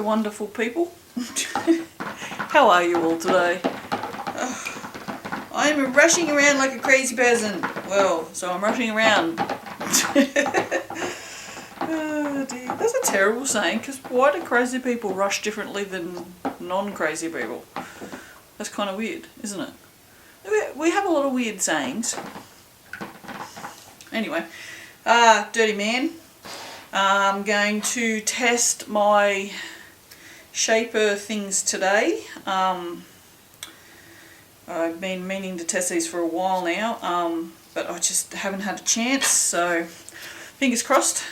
wonderful people. How are you all today? I'm rushing around like a crazy person. Well, so I'm rushing around. Oh dear. That's a terrible saying, because why do crazy people rush differently than non-crazy people? That's kind of weird, isn't it? We have a lot of weird sayings. Anyway, dirty man. I'm going to test my shaper things today. I've been meaning to test these for a while now, but I just haven't had a chance, so fingers crossed.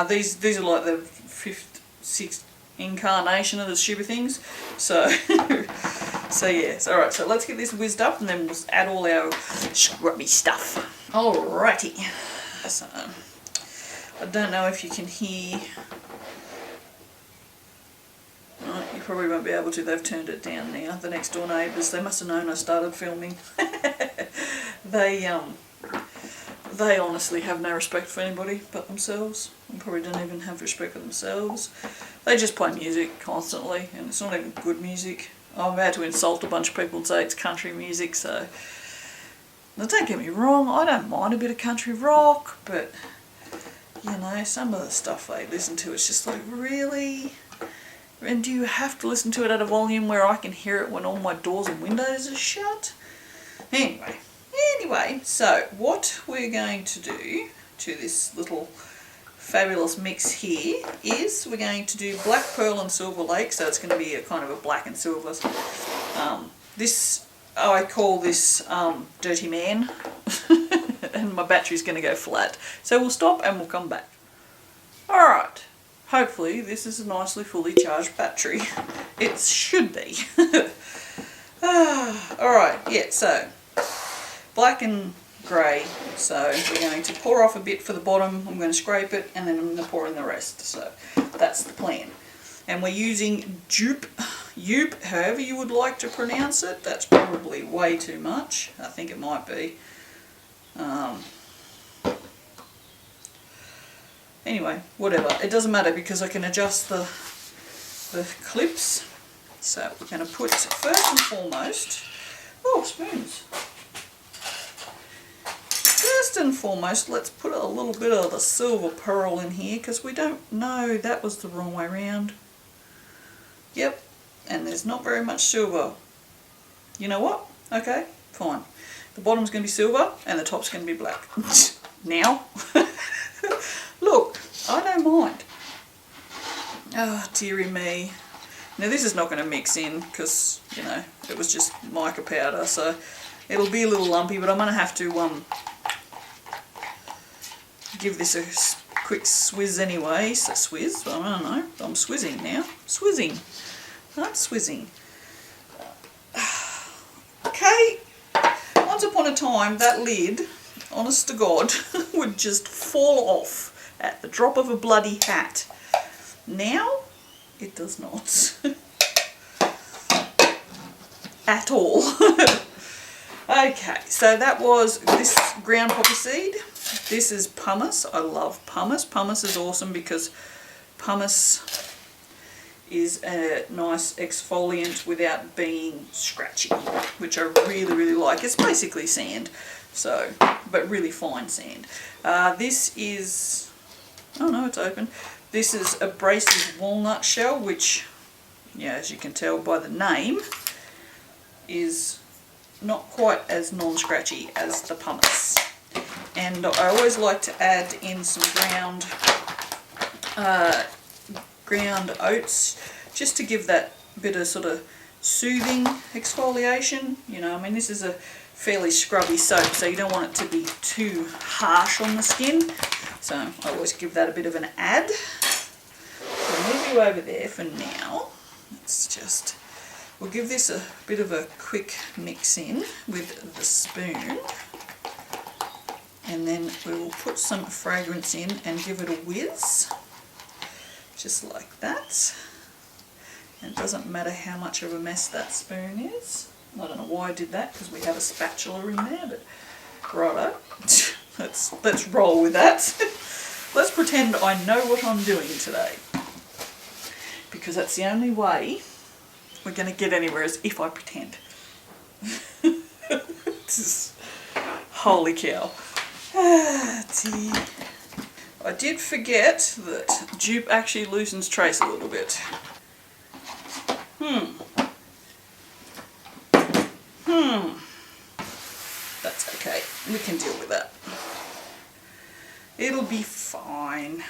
These are like the 5th, 6th incarnation of the stupid things, so so yes. Alright, so let's get this whizzed up and then we'll add all our scrubby stuff. Alrighty, so I don't know if you can hear. Right, you probably won't be able to. They've turned it down now. The next door neighbours, they must have known I started filming. They honestly have no respect for anybody but themselves, and probably don't even have respect for themselves. They just play music constantly, and it's not even good music. I'm about to insult a bunch of people and say it's country music, so now, don't get me wrong, I don't mind a bit of country rock, but you know, some of the stuff they listen to, it's just like, really? And do you have to listen to it at a volume where I can hear it when all my doors and windows are shut? Anyway, so what we're going to do to this little fabulous mix here is we're going to do black pearl and silver lake, so it's going to be a kind of a black and silver. This, I call this dirty man, and my battery's going to go flat. So we'll stop and we'll come back. Alright, hopefully this is a nicely fully charged battery. It should be. Alright, yeah, so black and grey, so we're going to pour off a bit for the bottom, I'm going to scrape it, and then I'm going to pour in the rest, so that's the plan. And we're using Joop, however you would like to pronounce it. That's probably way too much, I think it might be. Anyway, whatever, it doesn't matter because I can adjust the clips. So we're going to put, first and foremost, oh, spoons. First and foremost, let's put a little bit of the silver pearl in here because we don't know, that was the wrong way around. Yep, and there's not very much silver. You know what? Okay, fine. The bottom's going to be silver and the top's going to be black. Now, look, I don't mind. Oh, dearie me. Now this is not going to mix in because, you know, it was just mica powder, so it'll be a little lumpy, but I'm going to have to give this a quick swizz anyway. So swizz, I don't know, I'm swizzing now. Swizzing. I'm swizzing. Okay, once upon a time that lid, honest to God, would just fall off at the drop of a bloody hat. Now, it does not. At all. Okay, so that was this ground poppy seed. This is pumice. I love pumice. Pumice is awesome because pumice is a nice exfoliant without being scratchy, which I really, really like. It's basically sand, so, but really fine sand. This is, oh no, it's open. This is abrasive walnut shell, which, yeah, as you can tell by the name, is not quite as non-scratchy as the pumice. And I always like to add in some ground oats, just to give that bit of sort of soothing exfoliation. You know, I mean, this is a fairly scrubby soap, so you don't want it to be too harsh on the skin. So I always give that a bit of an add. I'll move you over there for now. Let's just, we'll give this a bit of a quick mix in with the spoon. And then we will put some fragrance in and give it a whiz. Just like that. And it doesn't matter how much of a mess that spoon is. I don't know why I did that, because we have a spatula in there, but righto. Let's roll with that. Let's pretend I know what I'm doing today. because that's the only way we're going to get anywhere, is if I pretend. Holy cow. Dear. I did forget that Joop actually loosens trace a little bit. That's okay. We can deal with that. It'll be fine.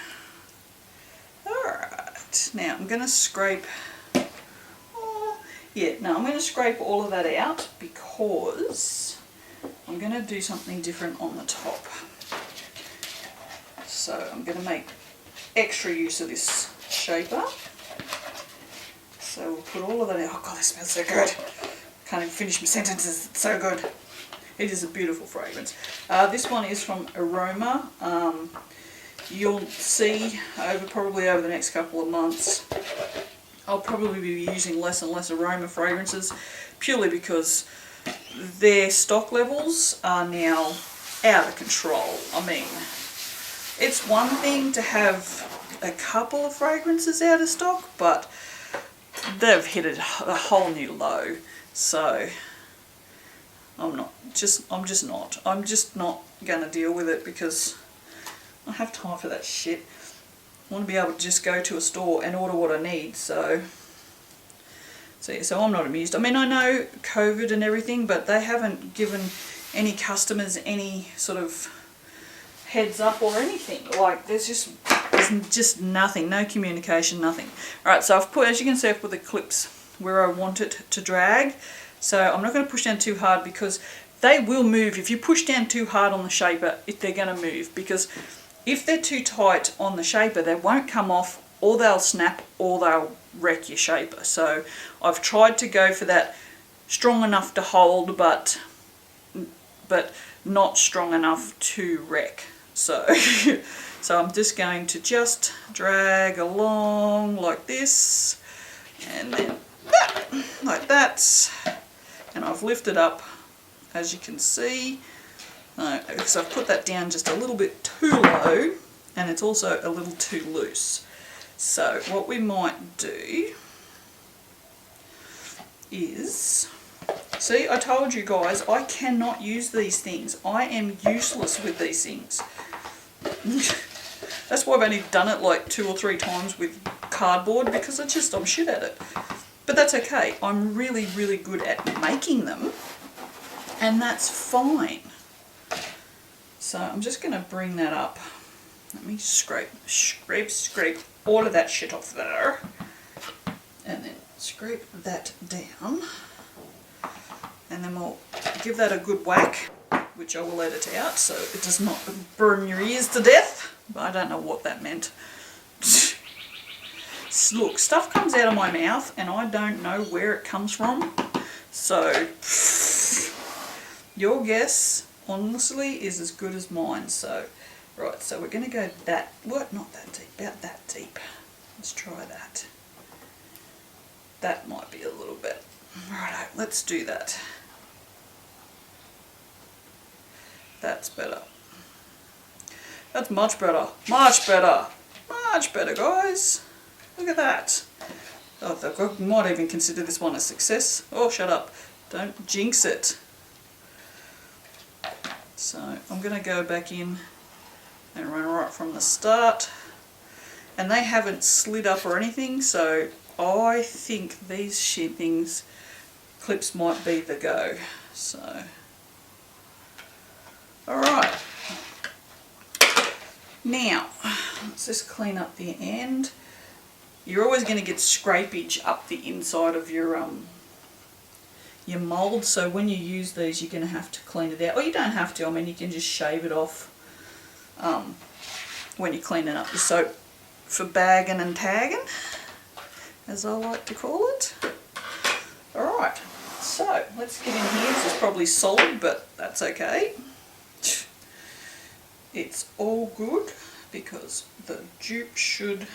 Alright. Now I'm going to scrape... I'm going to scrape all of that out because I'm going to do something different on the top. So I'm going to make extra use of this shaper. So we'll put all of that in. Oh god, that smells so good. Can't even finish my sentences, it's so good. It is a beautiful fragrance. This one is from Eroma. You'll see probably over the next couple of months, I'll probably be using less and less Eroma fragrances, purely because their stock levels are now out of control. I mean, it's one thing to have a couple of fragrances out of stock, but they've hit a whole new low. So I'm just not going to deal with it because I don't have time for that shit. I want to be able to just go to a store and order what I need. So I'm not amused. I mean, I know COVID and everything, but they haven't given any customers any sort of heads up or anything. Like there's just nothing, no communication, nothing. Alright, so I've put, as you can see, I've put the clips where I want it to drag. So I'm not going to push down too hard because they will move. If you push down too hard on the shaper, they're going to move, because if they're too tight on the shaper, they won't come off, or they'll snap, or they'll wreck your shaper. So I've tried to go for that strong enough to hold, but not strong enough to wreck. So so I'm just going to just drag along like this, and then like that, and I've lifted up, as you can see. So I've put that down just a little bit too low, and it's also a little too loose. So what we might do is, see, I told you guys, I cannot use these things. I am useless with these things. That's why I've only done it like 2 or 3 times with cardboard, because I'm shit at it. But that's okay. I'm really, really good at making them, and that's fine. So I'm just going to bring that up. Let me scrape all of that shit off there, and then scrape that down, and then we'll give that a good whack, which I will edit out so it does not burn your ears to death. But I don't know what that meant. Look, stuff comes out of my mouth and I don't know where it comes from, so your guess honestly is as good as mine. So right, so we're going to go that, what, not that deep, about that deep. Let's try that. That might be a little bit. Righto, let's do that. That's better. That's much better. Much better. Much better, guys. Look at that. Oh, I might even consider this one a success. Oh, shut up. Don't jinx it. So I'm going to go back in and run right from the start. And they haven't slid up or anything, so I think these clips might be the go. So, alright. Now, let's just clean up the end. You're always going to get scrapage up the inside of your mould, so when you use these you're going to have to clean it out. Or you don't have to, I mean you can just shave it off when you're cleaning up your soap for bagging and tagging, as I like to call it. Alright, so let's get in here. This is probably solid, but that's okay. It's all good because the Joop should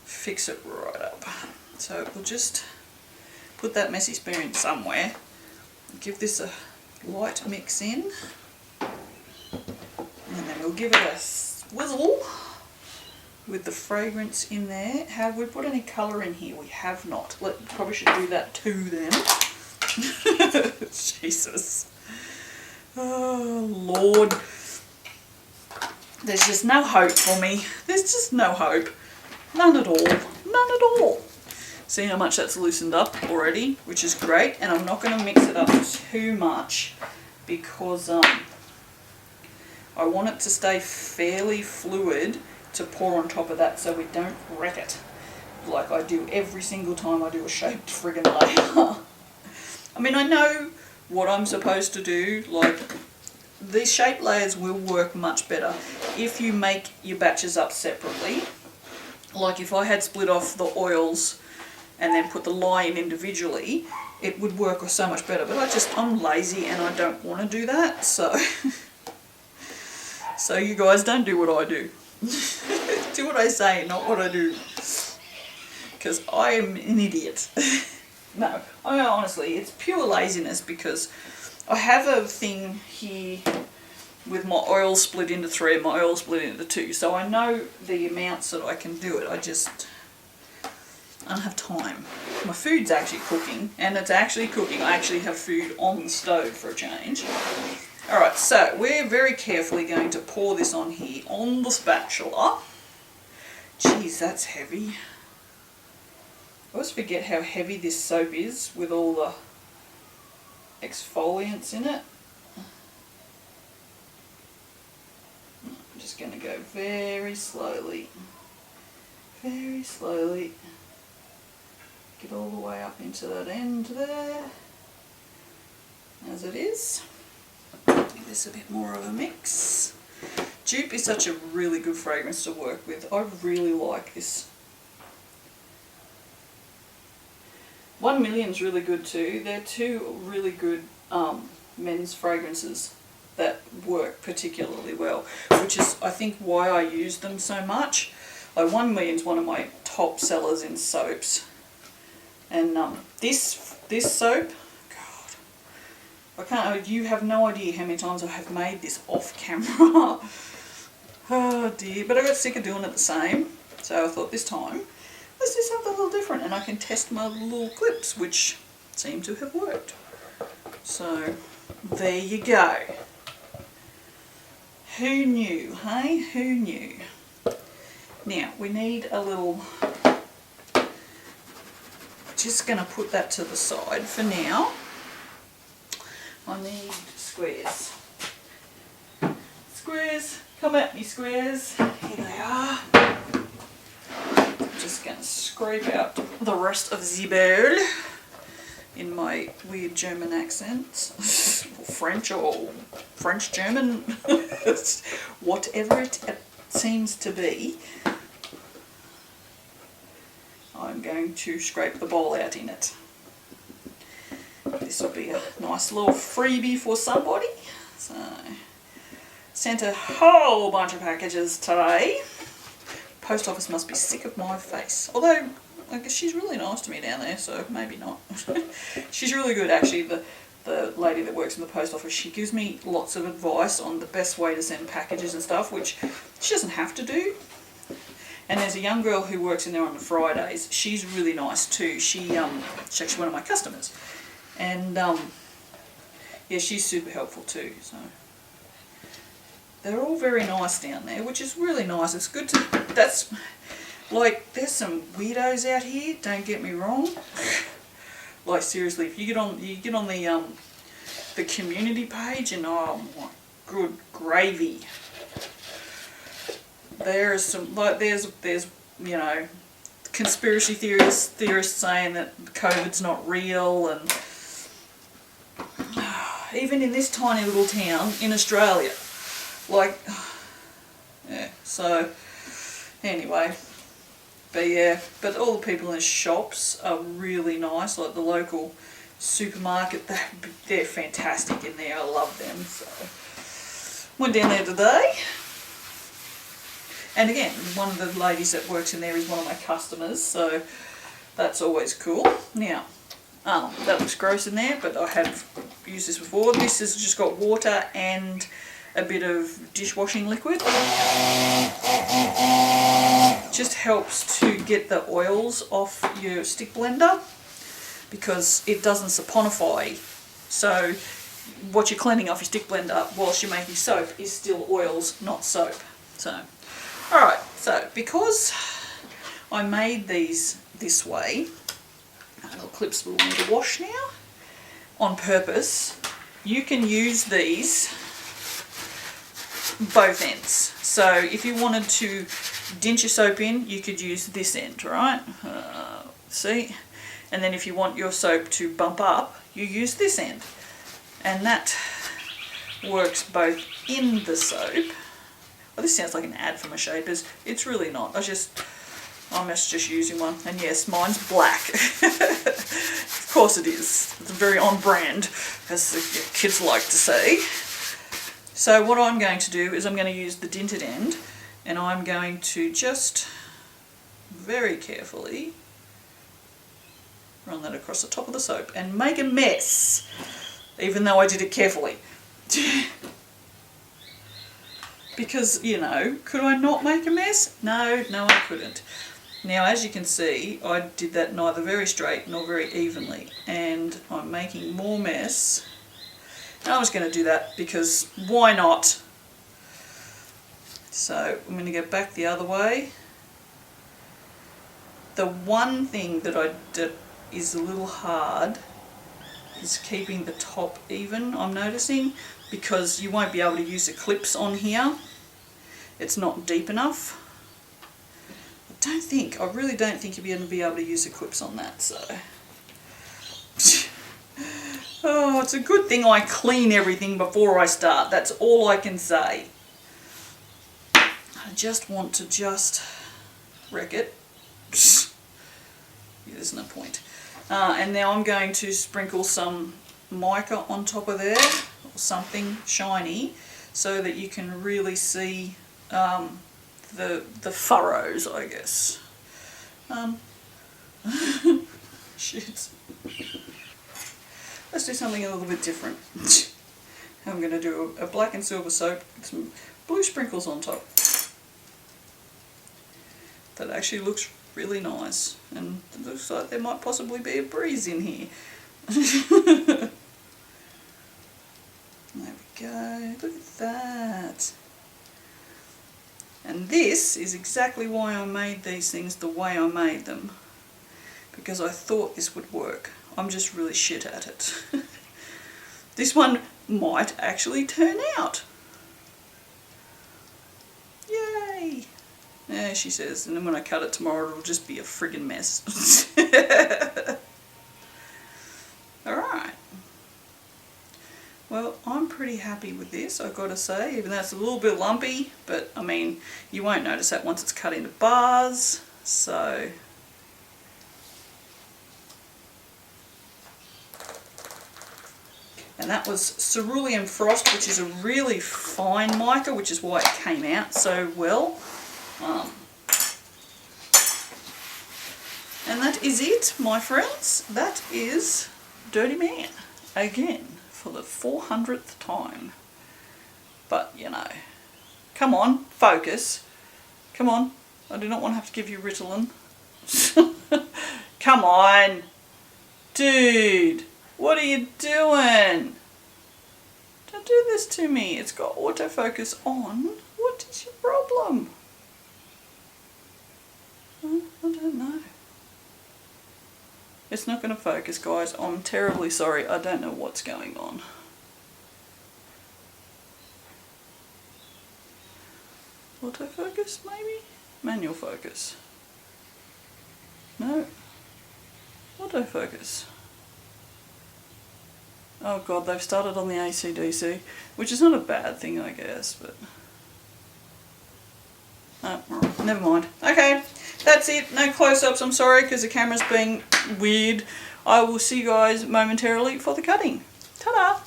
fix it right up. So we'll just put that messy spoon somewhere, give this a light mix in, and then we'll give it a swizzle with the fragrance in there. Have we put any colour in here? We have not. Probably should do that too then. Jesus. Oh, Lord. There's just no hope for me. There's just no hope. None at all. None at all. See how much that's loosened up already, which is great. And I'm not going to mix it up too much because I want it to stay fairly fluid to pour on top of that so we don't wreck it like I do every single time I do a shaped friggin' layer. I mean, I know what I'm supposed to do. Like, these shape layers will work much better if you make your batches up separately. Like if I had split off the oils and then put the lye in individually, it would work so much better. But I'm lazy and I don't want to do that, so so you guys don't do what I do. Do what I say, not what I do, because I am an idiot. No, I mean, honestly, it's pure laziness because I have a thing here with my oil split into 3 and my oil split into 2, so I know the amounts that I can do it. I don't have time. My food's actually cooking, and it's actually cooking. I actually have food on the stove for a change. Alright, so we're very carefully going to pour this on here on the spatula. Jeez, that's heavy. I always forget how heavy this soap is with all the exfoliants in it. I'm just going to go very slowly. Very slowly. Get all the way up into that end there. As it is. Give this a bit more of a mix. Joop is such a really good fragrance to work with. I really like this. 1 Million's really good too. They're 2 really good men's fragrances that work particularly well, which is I think why I use them so much. Like 1 Million's one of my top sellers in soaps, and this soap, I can't. You have no idea how many times I have made this off camera. Oh dear, but I got sick of doing it the same, so I thought this time let's do something a little different, and I can test my little clips, which seem to have worked. So there you go. Who knew, hey? Who knew? Now we need a little. Just going to put that to the side for now. I need squares. Squares, come at me squares. Here they are. I'm just going to scrape out the rest of the bowl in my weird German accent. French or French German. Whatever it seems to be. I'm going to scrape the bowl out in it. This will be a nice little freebie for somebody. So, sent a whole bunch of packages today. Post office must be sick of my face. Although, I guess she's really nice to me down there, so maybe not. She's really good actually, the lady that works in the post office. She gives me lots of advice on the best way to send packages and stuff, which she doesn't have to do. And there's a young girl who works in there on the Fridays. She's really nice too. She's actually one of my customers. And yeah, she's super helpful too. So they're all very nice down there, which is really nice. It's good to, that's like, there's some weirdos out here, don't get me wrong. Like seriously, if you get on the community page, and oh my good gravy. There's some, like, there's you know, conspiracy theorists saying that COVID's not real, and even in this tiny little town in Australia, like, yeah. So anyway, but yeah, but all the people in the shops are really nice. Like the local supermarket, they're fantastic in there. I love them. So went down there today. And again, one of the ladies that works in there is one of my customers, so that's always cool. Now, that looks gross in there, but I have used this before. This has just got water and a bit of dishwashing liquid. just helps to get the oils off your stick blender because it doesn't saponify. So what you're cleaning off your stick blender whilst you're making soap is still oils, not soap. So, alright, so because I made these this way, little clips will need to wash now, on purpose, you can use these both ends. So if you wanted to dint your soap in, you could use this end, right? See? And then if you want your soap to bump up, you use this end. And that works both in the soap. Well, this sounds like an ad for my shapers. It's really not. I'm just using one. And yes, mine's black. Of course it is. It's very on brand, as the kids like to say. So what I'm going to do is I'm going to use the dinted end, and I'm going to just very carefully run that across the top of the soap and make a mess, even though I did it carefully. Because, you know, could I not make a mess? No, I couldn't. Now, as you can see, I did that neither very straight nor very evenly, and I'm making more mess. And I was going to do that because why not? So I'm going to go back the other way. The one thing that I did is a little hard is keeping the top even, I'm noticing, because you won't be able to use the clips on here. It's not deep enough. I really don't think you'll be able to use the clips on that, so. Oh, it's a good thing I clean everything before I start. That's all I can say. I just want to wreck it. There's no point. And now I'm going to sprinkle some mica on top of there, or something shiny, so that you can really see the furrows, I guess. Shit. Let's do something a little bit different. I'm going to do a black and silver soap with some blue sprinkles on top. That actually looks really nice, and it looks like there might possibly be a breeze in here. There we go, look at that. And this is exactly why I made these things the way I made them, because I thought this would work. I'm just really shit at it. This one might actually turn out. Yay! Yeah, she says, and then when I cut it tomorrow it'll just be a friggin' mess. Alright. Well, I'm pretty happy with this, I've got to say, even though it's a little bit lumpy, but I mean, you won't notice that once it's cut into bars, so. And that was Cerulean Frost, which is a really fine mica, which is why it came out so well. And that is it, my friends. That is Dirty Man, again, for the 400th time. But, you know, come on, focus. Come on, I do not want to have to give you Ritalin. Come on, dude. What are you doing? Don't do this to me. It's got autofocus on. What is your problem? I don't know. It's not going to focus, guys. I'm terribly sorry. I don't know what's going on. Autofocus, maybe? Manual focus. No. Autofocus. Oh god, they've started on the AC/DC, which is not a bad thing, I guess, but. Oh, never mind. Okay, that's it. No close-ups, I'm sorry, because the camera's being weird. I will see you guys momentarily for the cutting. Ta-da!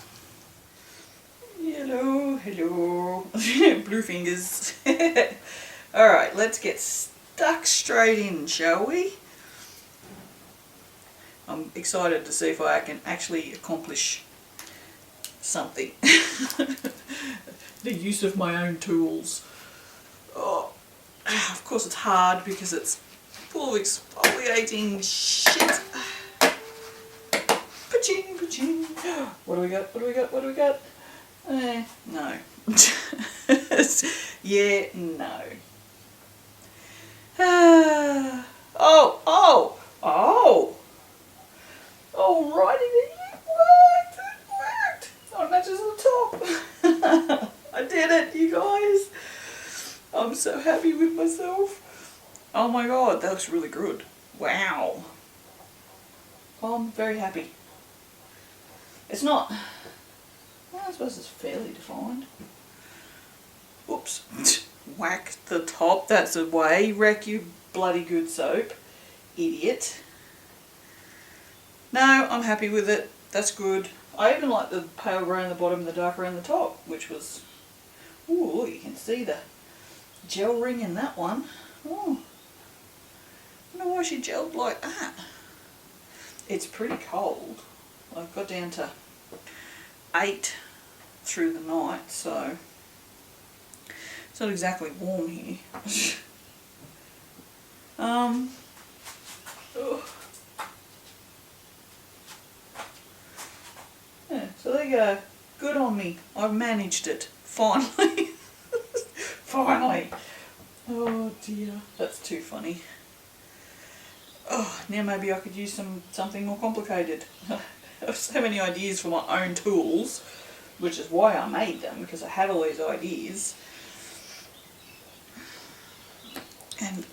Hello, hello. Blue fingers. Alright, let's get stuck straight in, shall we? I'm excited to see if I can actually accomplish something. The use of my own tools. Oh. Of course it's hard because it's full of exfoliating shit. Paching, paching. What do we got? What do we got? What do we got? No. Yeah, no. Alrighty then, it worked. Oh, it matches the top. I did it, you guys. I'm so happy with myself. Oh my god, that looks really good. Wow. I'm very happy. It's not, well, I suppose it's fairly defined. Oops. Whack the top. That's a way. Wreck you bloody good soap. Idiot. No, I'm happy with it. That's good. I even like the pale grey on the bottom and the dark grey on the top, which was... Ooh, look, you can see the gel ring in that one. Oh, I don't know why she gelled like that. It's pretty cold. I've got down to 8 through the night, so it's not exactly warm here. Oh. Yeah, so there you go. Good on me. I've managed it. Finally. Finally. Oh dear. That's too funny. Oh, now maybe I could use something more complicated. I have so many ideas for my own tools, which is why I made them, because I had all these ideas. And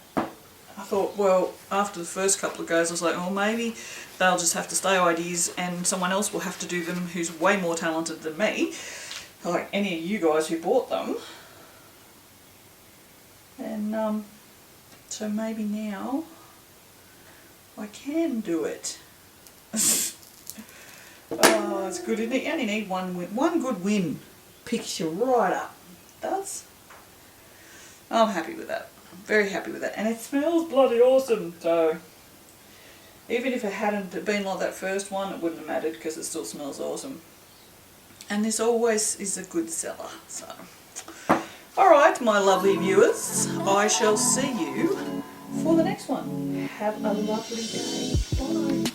I thought, well, after the first couple of goes, I was like, well, maybe they'll just have to stay ideas and someone else will have to do them who's way more talented than me, like any of you guys who bought them. And so maybe now I can do it. Oh, it's good, isn't it? You only need one win. One good win picks you right up. It does. I'm happy with that. I'm very happy with that. And it smells bloody awesome. So even if it hadn't been like that first one, it wouldn't have mattered because it still smells awesome. And this always is a good seller. So, alright, my lovely viewers, I shall see you for the next one. Have a lovely day. Bye.